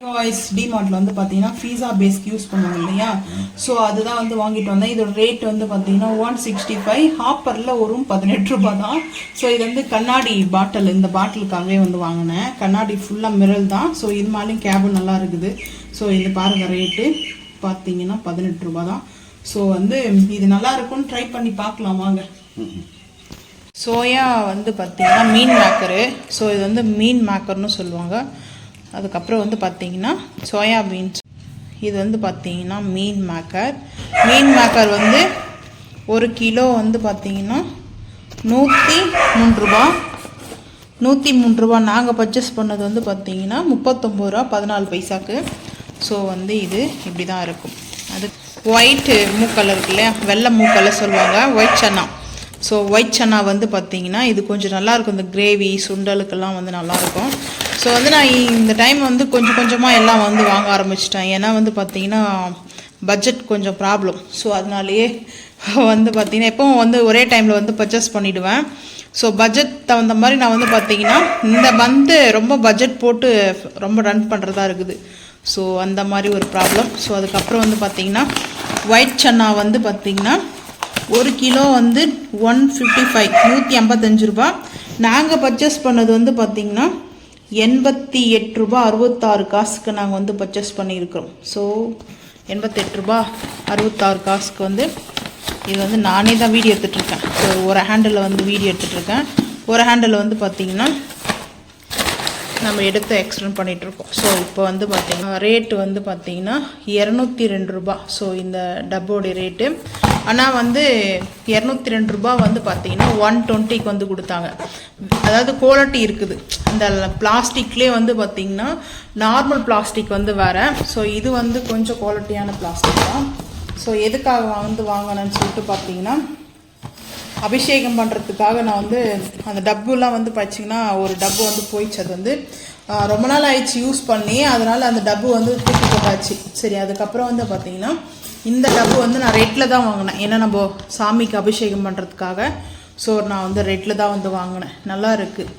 டிமார்ட்ல வந்து பாத்தீங்கன்னா பீஸா பேஸ்க்கு யூஸ் பண்ணுவாங்க இல்லையா, ஸோ அதுதான் வந்து வாங்கிட்டு வந்தேன். இதோட ரேட் வந்து பாத்தீங்கன்னா 165, ஹாப்பர்ல ஒரு 18 ரூபாய் தான். ஸோ இது வந்து கண்ணாடி பாட்டில், இந்த பாட்டிலுக்காகவே வந்து வாங்கினேன். கண்ணாடி ஃபுல்லா மிரல் தான். ஸோ இது மாதிரியும் கேபிள் நல்லா இருக்குது. ஸோ இது பாருங்க, ரேட்டு பார்த்தீங்கன்னா 18 ரூபாய் தான். ஸோ வந்து இது நல்லா இருக்கும்னு ட்ரை பண்ணி பார்க்கலாம் வாங்க. சோயா வந்து பார்த்தீங்கன்னா மீன் மேக்கரு. ஸோ இது வந்து மீன் மேக்கர்னு சொல்லுவாங்க. அதுக்கப்புறம் வந்து பார்த்தீங்கன்னா சோயா பீன்ஸ். இது வந்து பார்த்தீங்கன்னா மீன் மேக்கர். மீன் மேக்கர் வந்து 1 கிலோ வந்து பார்த்தீங்கன்னா 103 ரூபா. 103 ரூபா. நாங்கள் பர்ச்சேஸ் பண்ணது வந்து பார்த்தீங்கன்னா 39 ரூபா 14 பைசாக்கு. ஸோ வந்து இது இப்படி தான் இருக்கும். அது ஒயிட் மூக்கல் இருக்கு இல்லையா, வெள்ளை மூக்கல்ல சொல்லுவாங்க, white chana. So white chana வந்து பார்த்தீங்கன்னா இது கொஞ்சம் நல்லாயிருக்கும். இந்த கிரேவி சுண்டலுக்கெல்லாம் வந்து நல்லாயிருக்கும். ஸோ வந்து நான் இந்த டைம் வந்து கொஞ்சம் கொஞ்சமாக எல்லாம் வந்து வாங்க ஆரம்பிச்சிட்டேன். ஏன்னா வந்து பார்த்தீங்கன்னா பட்ஜெட் கொஞ்சம் ப்ராப்ளம். ஸோ அதனாலேயே வந்து பார்த்தீங்கன்னா எப்போவும் வந்து ஒரே டைமில் வந்து பர்ச்சேஸ் பண்ணிவிடுவேன். ஸோ பட்ஜெட் தகுந்த மாதிரி நான் வந்து பார்த்தீங்கன்னா இந்த மந்த்து ரொம்ப பட்ஜெட் போட்டு ரொம்ப ரன் பண்ணுறதா இருக்குது. ஸோ அந்த மாதிரி ஒரு ப்ராப்ளம். ஸோ அதுக்கப்புறம் வந்து பார்த்தீங்கன்னா ஒயிட் சன்னா வந்து பார்த்தீங்கன்னா 1 கிலோ வந்து 155, 155 ரூபா. நாங்கள் பர்ச்சேஸ் பண்ணது வந்து பார்த்தீங்கன்னா 88 ரூபா 66 காசுக்கு நாங்கள் வந்து பர்ச்சேஸ் பண்ணியிருக்கிறோம். ஸோ 88 ரூபா 66 காசுக்கு வந்து இது வந்து நானே தான் வீடியோ எடுத்துகிட்ருக்கேன். ஸோ ஒரு ஹேண்டில் வந்து வீடியோ எடுத்துகிட்ருக்கேன். ஒரு ஹேண்டில் வந்து பார்த்திங்கன்னா நம்ம எடுத்து எக்ஸ்டெண்ட் பண்ணிகிட்ருக்கோம். ஸோ இப்போ வந்து பார்த்திங்கன்னா ரேட்டு வந்து பார்த்திங்கன்னா 202 ரூபா. ஸோ இந்த டப்போடைய ரேட்டு. ஆனால் வந்து 202 ரூபா வந்து பார்த்திங்கன்னா 120க்கு வந்து கொடுத்தாங்க. அதாவது குவாலிட்டி இருக்குது. இந்த பிளாஸ்டிக்லேயே வந்து பார்த்திங்கன்னா நார்மல் பிளாஸ்டிக் வந்து வேறு. ஸோ இது வந்து கொஞ்சம் குவாலிட்டியான பிளாஸ்டிக் தான். ஸோ எதுக்காக வந்து வாங்கினேன்னு சொல்லிட்டு பார்த்திங்கன்னா அபிஷேகம் பண்ணுறதுக்காக நான் வந்து அந்த டப்புலாம் வந்து பார்த்தீங்கன்னா ஒரு டப்பு வந்து போயிடுச்சு. அது வந்து ரொம்ப நாள் ஆயிடுச்சு யூஸ் பண்ணி. அதனால் அந்த டப்பு வந்து தூக்கி போட்டாச்சு. சரி, அதுக்கப்புறம் வந்து பார்த்திங்கன்னா இந்த டப்பு வந்து நான் ரெட்டில் தான் வாங்கினேன். ஏன்னா நம்ம சாமிக்கு அபிஷேகம் பண்ணுறதுக்காக. ஸோ நான் வந்து ரெட்டில் தான் வந்து வாங்கினேன். நல்லா இருக்குது.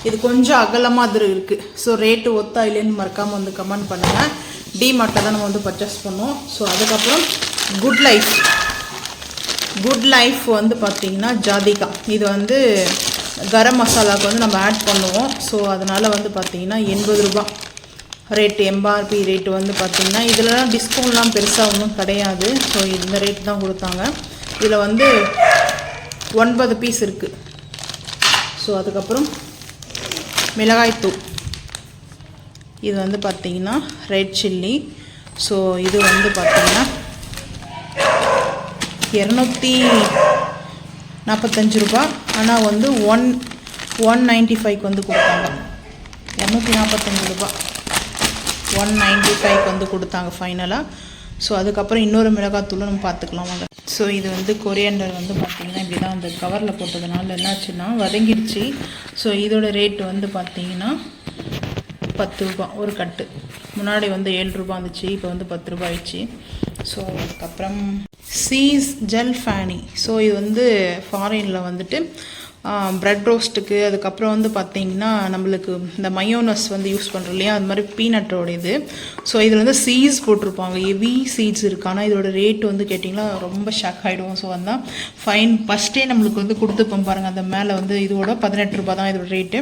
இது கொஞ்சம் அகலமாக அது இருக்குது. ஸோ ரேட்டு ஒத்தா இல்லைன்னு மறக்காமல் வந்து கமெண்ட் பண்ணுங்கள். டிமார்ட்டில் தான் நம்ம வந்து பர்ச்சேஸ் பண்ணோம். ஸோ அதுக்கப்புறம் குட் லைஃப் வந்து பார்த்திங்கன்னா ஜாதிகா. இது வந்து கரம் மசாலாவுக்கு வந்து நம்ம ஆட் பண்ணுவோம். ஸோ அதனால் வந்து பார்த்திங்கன்னா 80 ரூபா ரேட்டு. எம்ஆர்பி ரேட்டு வந்து பார்த்திங்கன்னா இதிலலாம் டிஸ்கவுண்ட்லாம் பெருசாக ஒன்றும் கிடையாது. ஸோ இந்த ரேட் தான் கொடுத்தாங்க. இதில் வந்து 9 பீஸ் இருக்குது. ஸோ அதுக்கப்புறம் மிளகாய்த்தூள். இது வந்து பார்த்திங்கன்னா ரெட் சில்லி. ஸோ இது வந்து பார்த்திங்கன்னா 245 ரூபா. ஆனால் வந்து 195க்கு வந்து கொடுத்தாங்க. 245 ரூபா 195க்கு வந்து கொடுத்தாங்க ஃபைனலாக. ஸோ அதுக்கப்புறம் இன்னொரு மிளகாத்தூளும் நம்ம பார்த்துக்கலாம் வாங்க. ஸோ இது வந்து கொரியாண்டர் வந்து பார்த்திங்கன்னா இப்படி தான் அந்த கவரில் போட்டதுனால என்னாச்சுன்னா வதங்கிடுச்சு. ஸோ இதோட ரேட்டு வந்து பார்த்திங்கன்னா 10 ரூபா ஒரு கட்டு. முன்னாடி வந்து 7 ரூபா இருந்துச்சு, இப்போ வந்து 10 ரூபா ஆயிடுச்சு. ஸோ அதுக்கப்புறம் சீஸ் ஜெல் ஃபேனி. ஸோ இது வந்து ஃபாரினில் வந்துட்டு ப்ரெட் ரோஸ்ட்டுக்கு, அதுக்கப்புறம் வந்து பார்த்திங்கன்னா நம்மளுக்கு இந்த மயோனஸ் வந்து யூஸ் பண்ணுறோம் இல்லையா, அது மாதிரி பீனட்டோட இது. ஸோ இதில் வந்து சீட்ஸ் போட்டிருப்பாங்க, ஹெவி சீட்ஸ் இருக்குது. ஆனால் இதோட ரேட்டு வந்து கேட்டிங்கன்னா ரொம்ப ஷாக் ஆகிடுவோம். ஸோ அதான் ஃபஸ்ட்டே நம்மளுக்கு வந்து கொடுத்துப்போம் பாருங்கள். அந்த மேலே வந்து இதோட 18 ரூபா தான் இதோட ரேட்டு.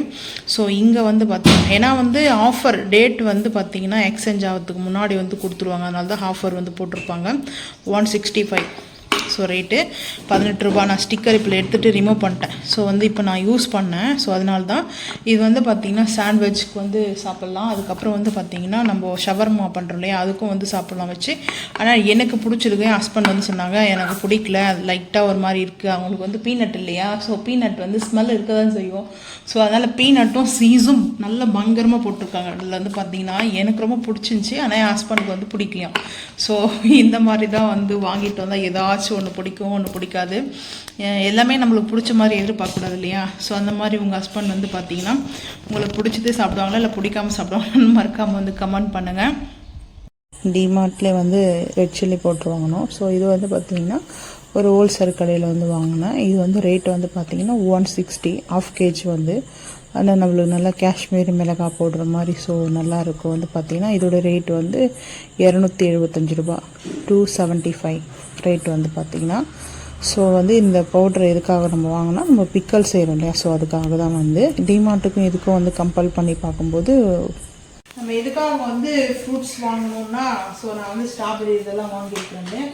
ஸோ இங்கே வந்து பார்த்திங்கன்னா ஏன்னா வந்து ஆஃபர் டேட் வந்து பார்த்திங்கன்னா எக்ஸ்சேஞ்ச் ஆகிறதுக்கு முன்னாடி வந்து கொடுத்துருவாங்க. அதனால தான் ஆஃபர் வந்து போட்டிருப்பாங்க. 165. ஸோ ரேட்டு 18 ரூபா. நான் ஸ்டிக்கர் இப்போ எடுத்துகிட்டு ரிமூவ் பண்ணிட்டேன். ஸோ வந்து இப்போ நான் யூஸ் பண்ணேன். ஸோ அதனால தான் இது வந்து பார்த்திங்கன்னா சாண்ட்விச்சுக்கு வந்து சாப்பிட்லாம். அதுக்கப்புறம் வந்து பார்த்திங்கன்னா நம்ம ஷவர்மா பண்ணுறோம் இல்லையா, அதுக்கும் வந்து சாப்பிட்லாம் வச்சு. ஆனால் எனக்கு பிடிச்சிருக்கு. என் ஹஸ்பண்ட் வந்து சொன்னாங்க எனக்கு பிடிக்கல, அது லைட்டாக ஒரு மாதிரி இருக்குது. அவங்களுக்கு வந்து பீனட் இல்லையா, ஸோ பீனட் வந்து ஸ்மெல் இருக்க தான் செய்யும். ஸோ அதனால் பீனட்டும் சீஸும் நல்ல பயங்கரமாக போட்டிருக்காங்க. அதில் வந்து பார்த்திங்கன்னா எனக்கு ரொம்ப பிடிச்சிருந்துச்சி. ஆனால் என் ஹஸ்பண்டுக்கு வந்து பிடிக்கலையாம். ஸோ இந்த மாதிரி தான் வந்து வாங்கிட்டு வந்தால் ஏதாச்சும் ஒன்று பிடிக்கும், ஒன்று பிடிக்காது. எல்லாமே நம்மளுக்கு பிடிச்ச மாதிரி எதிர்பார்க்கக்கூடாது இல்லையா. ஸோ அந்த மாதிரி உங்கள் ஹஸ்பண்ட் வந்து பார்த்திங்கன்னா உங்களுக்கு பிடிச்சதே சாப்பிடுவாங்களா இல்லை பிடிக்காமல் சாப்பிடுவாங்கன்னு மறக்காமல் வந்து கமெண்ட் பண்ணுங்கள். டிமார்ட்லேயே வந்து ரெட் சில்லி போட்டு வாங்கணும். ஸோ இது வந்து பார்த்திங்கன்னா ஒரு ஹோல்சேல் கடையில் வந்து வாங்கினேன். இது வந்து ரேட் வந்து பார்த்திங்கன்னா 160 ½ kg வந்து ஆனால் நம்மளுக்கு நல்லா காஷ்மீரி மிளகாய் போடுற மாதிரி. ஸோ நல்லாயிருக்கும். வந்து பார்த்திங்கன்னா இதோட ரேட் வந்து 275 ரூபா, 275 ரேட் வந்து பார்த்திங்கன்னா. ஸோ வந்து இந்த பவுட்ரு எதுக்காக நம்ம வாங்கினா, நம்ம பிக்கல் செய்கிறோம் இல்லையா, ஸோ அதுக்காக தான் வந்து டிமார்ட்டுக்கும் இதுக்கும் வந்து கம்பேர் பண்ணி பார்க்கும்போது நம்ம எதுக்காக வந்து ஃப்ரூட்ஸ் வாங்கணும்னா, ஸோ நான் வந்து ஸ்ட்ராபெரி இதெல்லாம் வாங்கியிருக்கிறேன்.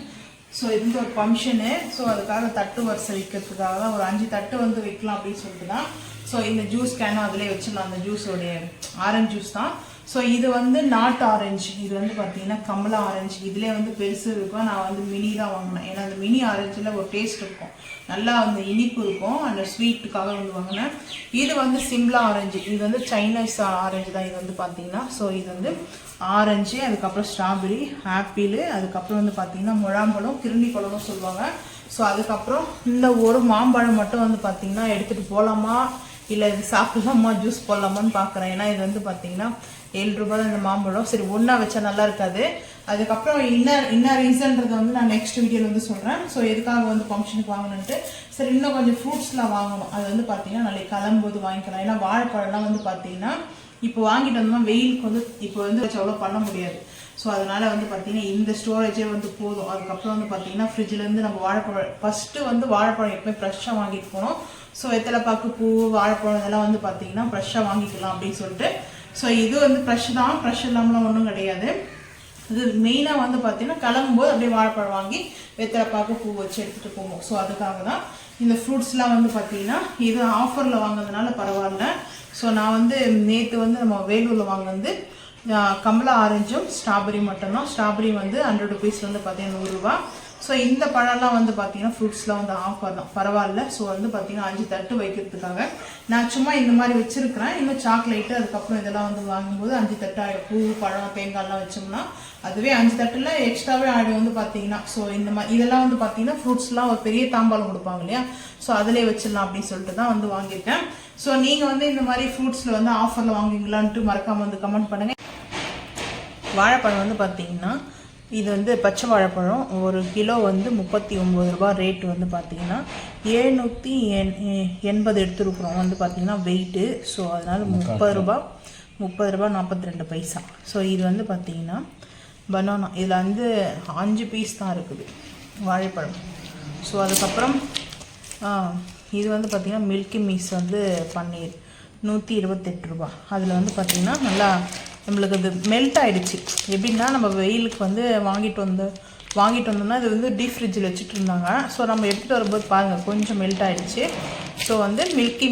ஸோ இது வந்து ஒரு ஃபங்க்ஷனு. ஸோ அதுக்காக தட்டு வரிசை வைக்கிறதுக்காக தான் ஒரு 5 தட்டு வந்து வைக்கலாம் அப்படின்னு சொல்லிட்டு தான். ஸோ இந்த ஜூஸ் கேனும் அதிலே வச்சிடலாம். அந்த ஜூஸோடைய ஆரஞ்சு ஜூஸ் தான். ஸோ இது வந்து நாட்டு ஆரஞ்சு, இது வந்து பார்த்தீங்கன்னா கமலா ஆரஞ்சு. இதிலே வந்து பெருசு இருக்கும். நான் வந்து மினி தான் வாங்கினேன். ஏன்னா அந்த மினி ஆரஞ்சில் ஒரு டேஸ்ட் இருக்கும், நல்லா அந்த இனிப்பு இருக்கும், அந்த ஸ்வீட்டுக்காக வந்து வாங்கினேன். இது வந்து சிம்லா ஆரஞ்சு, இது வந்து சைனீஸ் ஆரஞ்சு தான். இது வந்து பார்த்தீங்கன்னா ஸோ இது வந்து ஆரஞ்சு, அதுக்கப்புறம் ஸ்ட்ராபெரி, ஆப்பிள், அதுக்கப்புறம் வந்து பார்த்தீங்கன்னா முழாம்பழம், கிருணி பழம்னு சொல்லுவாங்க. ஸோ அதுக்கப்புறம் இந்த ஒரு மாம்பழம் மட்டும் வந்து பார்த்தீங்கன்னா எடுத்துகிட்டு போகலாமா இல்லை இது சாப்பிடலாமா, ஜூஸ் போடலாமான்னு பார்க்குறேன். ஏன்னா இது வந்து பார்த்தீங்கன்னா 7 ரூபாய் தான் இந்த மாம்பழம். சரி ஒன்றா வச்சா நல்லா இருக்காது. அதுக்கப்புறம் என்ன ரீசன்றதை வந்து நான் நெக்ஸ்ட் வீடியோவில் வந்து சொல்கிறேன். ஸோ எதுக்காக வந்து ஃபங்க்ஷனுக்கு வாங்கணுன்ட்டு. சரி இன்னும் கொஞ்சம் ஃப்ரூட்ஸ்லாம் வாங்கணும். அது வந்து பார்த்தீங்கன்னா நாளைக்கு கிளம்பும்போது வாங்கிக்கலாம். ஏன்னா வாழைப்பழம்லாம் வந்து பார்த்தீங்கன்னா இப்போ வாங்கிட்டு வந்தோம்னா வெயிலுக்கு வந்து இப்போ வந்து அவ்வளோ பண்ண முடியாது. ஸோ அதனால் வந்து பார்த்தீங்கன்னா இந்த ஸ்டோரேஜே வந்து போதும். அதுக்கப்புறம் வந்து பார்த்தீங்கன்னா ஃப்ரிட்ஜிலேருந்து நம்ம வாழைப்பழம் ஃபஸ்ட்டு வந்து வாழைப்பழம் எப்போயும் ஃப்ரெஷ்ஷாக வாங்கிட்டு போகணும். ஸோ வெத்தலைப்பாக்கு, பூ, வாழைப்பழம் இதெல்லாம் வந்து பார்த்தீங்கன்னா ஃப்ரெஷ்ஷாக வாங்கிக்கலாம் அப்படின்னு சொல்லிட்டு. ஸோ இது வந்து ஃப்ரெஷ் தான், ஃப்ரெஷ் இல்லாமலாம் ஒன்றும் கிடையாது. இது மெயினாக வந்து பார்த்தீங்கன்னா கிளம்பும்போது அப்படியே வாழைப்பழம் வாங்கி வெத்தலைப்பாக்கு, பூ வச்சு எடுத்துகிட்டு போவோம். ஸோ அதுக்காக தான் இந்த ஃப்ரூட்ஸ்லாம் வந்து பார்த்தீங்கன்னா இது ஆஃபரில் வாங்கினதுனால பரவாயில்ல. ஸோ நான் வந்து நேற்று வந்து நம்ம வேலூரில் வாங்கினது கமலா ஆரஞ்சும் ஸ்ட்ராபெரி மட்டும்தான். ஸ்ட்ராபெரி வந்து 100 ருபீஸ் வந்து பார்த்தீங்கன்னா 100 ரூபா. ஸோ இந்த பழம்லாம் வந்து பார்த்தீங்கன்னா ஃப்ரூட்ஸ்லாம் வந்து ஆஃபர் தான், பரவாயில்ல. ஸோ வந்து பார்த்தீங்கன்னா 5 தட்டு வைக்கிறதுக்காக நான் சும்மா இந்த மாதிரி வச்சுருக்கிறேன். இன்னும் சாக்லேட்டு அதுக்கப்புறம் இதெல்லாம் வந்து வாங்கும்போது 5 தட்டு ஆகிடும். பூ, பழம், தேங்காய்லாம் வச்சோம்னா அதுவே 5 தட்டில் எக்ஸ்ட்ராவே ஆகிடும் வந்து பார்த்தீங்கன்னா. ஸோ இந்த மாதிரி இதெல்லாம் வந்து பார்த்தீங்கன்னா ஃப்ரூட்ஸ்லாம் ஒரு பெரிய தாம்பாலம் கொடுப்பாங்க இல்லையா, ஸோ அதிலே வச்சிடலாம் அப்படின்னு சொல்லிட்டு தான் வந்து வாங்கியிருக்கேன். ஸோ நீங்கள் வந்து இந்த மாதிரி ஃப்ரூட்ஸில் வந்து ஆஃபரில் வாங்குவீங்களான்ட்டு மறக்காமல் வந்து கமெண்ட் பண்ணுங்கள். வாழைப்பழம் வந்து பார்த்தீங்கன்னா இது வந்து பச்சை வாழைப்பழம் 1 கிலோ வந்து 39 ரூபா ரேட்டு வந்து பார்த்தீங்கன்னா 780 எடுத்துருக்குறோம் வந்து பார்த்தீங்கன்னா வெயிட்டு. ஸோ அதனால் 30 ரூபா 42 பைசா. ஸோ இது வந்து பார்த்தீங்கன்னா பனானா, இதில் வந்து 5 பீஸ் தான் இருக்குது வாழைப்பழம். ஸோ அதுக்கப்புறம் இது வந்து பார்த்திங்கன்னா மில்கி மிஸ் வந்து பன்னீர் 128 ரூபா. அதில் வந்து பார்த்திங்கன்னா நல்லா நம்மளுக்கு அது மெல்ட் ஆகிடுச்சு. எப்படின்னா நம்ம வெயிலுக்கு வந்து வாங்கிட்டு வந்தோம்னா இது வந்து டீப் ஃப்ரிட்ஜில் வச்சுட்டு இருந்தாங்க. ஸோ நம்ம எடுத்துகிட்டு வரும்போது பாருங்கள் கொஞ்சம் மெல்ட் ஆகிடுச்சு. ஸோ வந்து மில்கி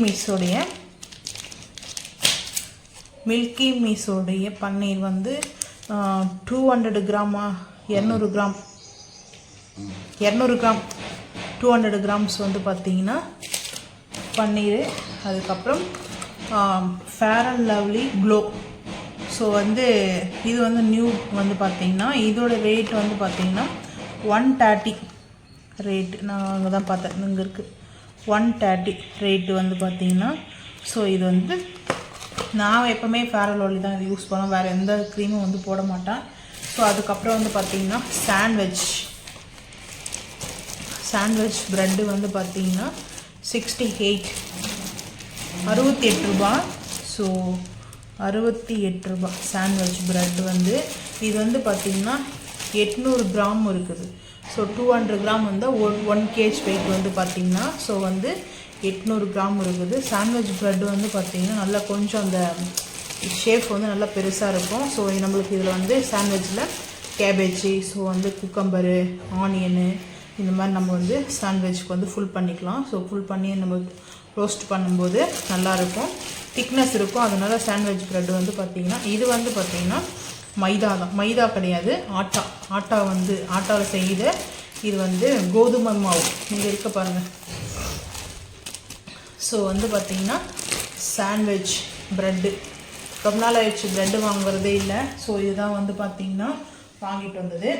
மிஸ்ஸோடைய பன்னீர் வந்து 200 கிராமா 200 கிராம் 200 கிராம்ஸ் வந்து பார்த்திங்கன்னா பன்னீர். அதுக்கப்புறம் Fair and Lovely glow. So வந்து இது வந்து நியூ வந்து பார்த்திங்கன்னா இதோட ரேட் வந்து பார்த்திங்கன்னா 130 ரேட்டு. நான் அங்கே தான் பார்த்தேன், இங்கே இருக்குது 130 ரேட்டு வந்து பார்த்திங்கன்னா. ஸோ இது வந்து நான் எப்போவுமே ஃபேர் அண்ட் லவ்லி தான் இது யூஸ் பண்ணேன், வேறு எந்த க்ரீமும் வந்து போட மாட்டேன். ஸோ அதுக்கப்புறம் வந்து பார்த்திங்கன்னா சாண்ட்விச் ப்ரெட்டு வந்து பார்த்திங்கன்னா 68 ரூபா. ஸோ 68 ரூபா சாண்ட்விச் ப்ரெட் வந்து. இது வந்து பார்த்திங்கன்னா 800 கிராம் இருக்குது. ஸோ 200 கிராம் வந்து 1 kg வெயிட் வந்து பார்த்திங்கன்னா ஸோ வந்து 800 கிராம் இருக்குது. சாண்ட்விச் ப்ரெட் வந்து பார்த்திங்கன்னா நல்லா கொஞ்சம் அந்த ஷேப் வந்து நல்லா பெருசாக இருக்கும். ஸோ நம்மளுக்கு இதில் வந்து சாண்ட்விச்சில் கேபேஜி, ஸோ வந்து குக்கம்பரு, ஆனியனு இந்த மாதிரி நம்ம வந்து சாண்ட்விச்சுக்கு வந்து ஃபுல் பண்ணிக்கலாம். ஸோ ஃபுல் பண்ணி நம்ம ரோஸ்ட் பண்ணும்போது நல்லாயிருக்கும், திக்னஸ் இருக்கும். அதனால் சாண்ட்விச் ப்ரெட் வந்து பார்த்திங்கன்னா இது வந்து பார்த்திங்கன்னா மைதா தான், மைதா கிடையாது, ஆட்டா வந்து ஆட்டாவில் செய்த இது வந்து கோதுமை மாவு இங்கே இருக்க பாருங்கள். ஸோ வந்து பார்த்திங்கன்னா சாண்ட்விச் ப்ரெட்டு ரொம்ப நாள் ஆயிடுச்சு ப்ரெட்டு வாங்குறதே இல்லை. ஸோ இதுதான் வந்து பார்த்திங்கன்னா வாங்கிட்டு வந்தது.